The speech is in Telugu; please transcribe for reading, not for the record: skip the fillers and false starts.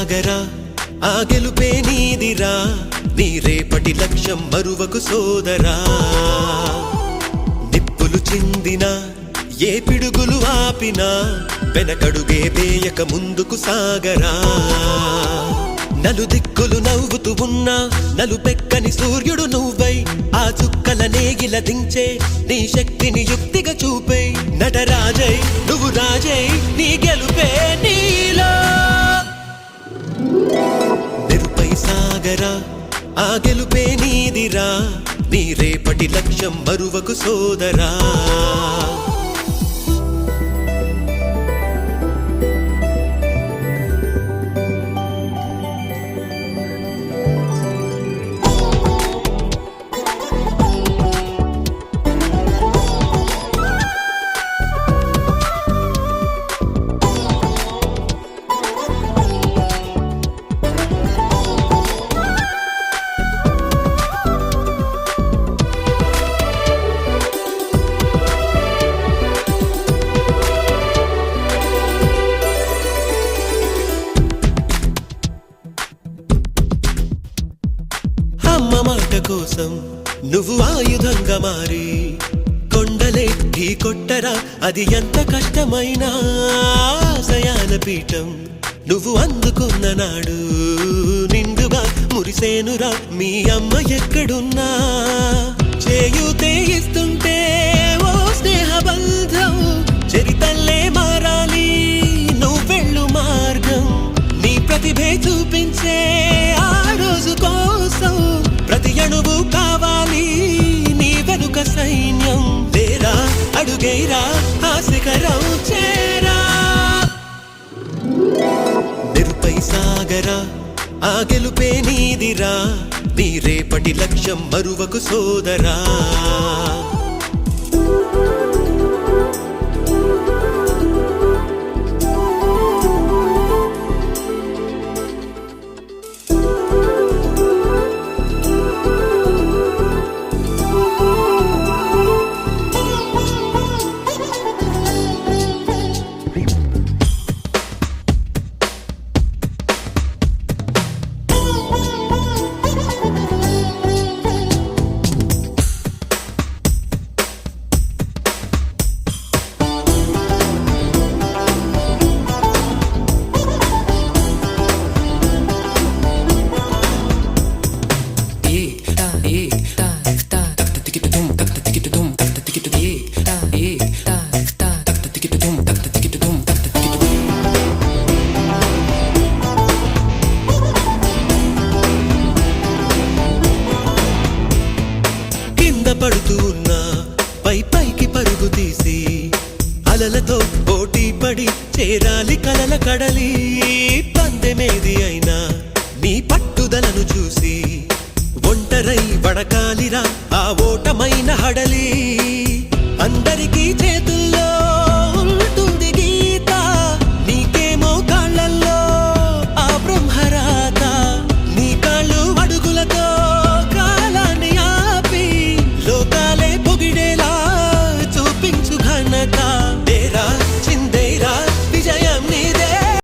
సాగరా ఆ గెలుపే నీదిరా నీ రేపటి లక్ష్యం మరువకు సోదరా నిప్పులు చిందినా ఏ పిడుగులు ఆపినా వెనకడుగే వేయక ముందుకు సాగరా నలుదిక్కులు నవ్వుతూ ఉన్నా నలుపెక్కని సూర్యుడు నువ్వై ఆ చుక్కల నేగిల దించే నీ శక్తిని యుక్తిగా చూపే నటరాజై నువ్వు రాజై నీ గెలుపే నీలో నిరుపై సాగరా ఆ గెలుపే నీదిరా నీ రేపటి లక్ష్యం మరువకు సోదరా అమ్మ మాట కోసం నువ్వు ఆయుధంగా మారి కొండలే ఢీ కొట్టరా అది ఎంత కష్టమైనా ఆశయాల పీఠం నువ్వు అందుకున్న నాడు నిండుగా మురిసేనురా మీ అమ్మ ఎక్కడున్నా చేయూతే ఇస్తుంటే ఓ స్నేహ బంధం చరితల్లే మారాలి నువ్వెళ్ళు మార్గం నీ ప్రతిభే చూపించే ఆ రోజు కోసం ప్రతి అణువు కావాలి నీ వెనుక సైన్యం లేరా అడుగైరా ఆ శిఖరం చేరా నిరుపై సాగరా ఆ గెలుపే నీదిరా నీ రేపటి లక్ష్యం మరువకు సోదరా పడుతూ ఉన్నా పైకి పరుగు తీసి అలలతో పోటీ పడి చేరాలి కలల కడలి పందెమేది అయినా నీ పట్టుదలను చూసి ఒంటరై వడకాలిరా ఆ ఓటమైన హడలి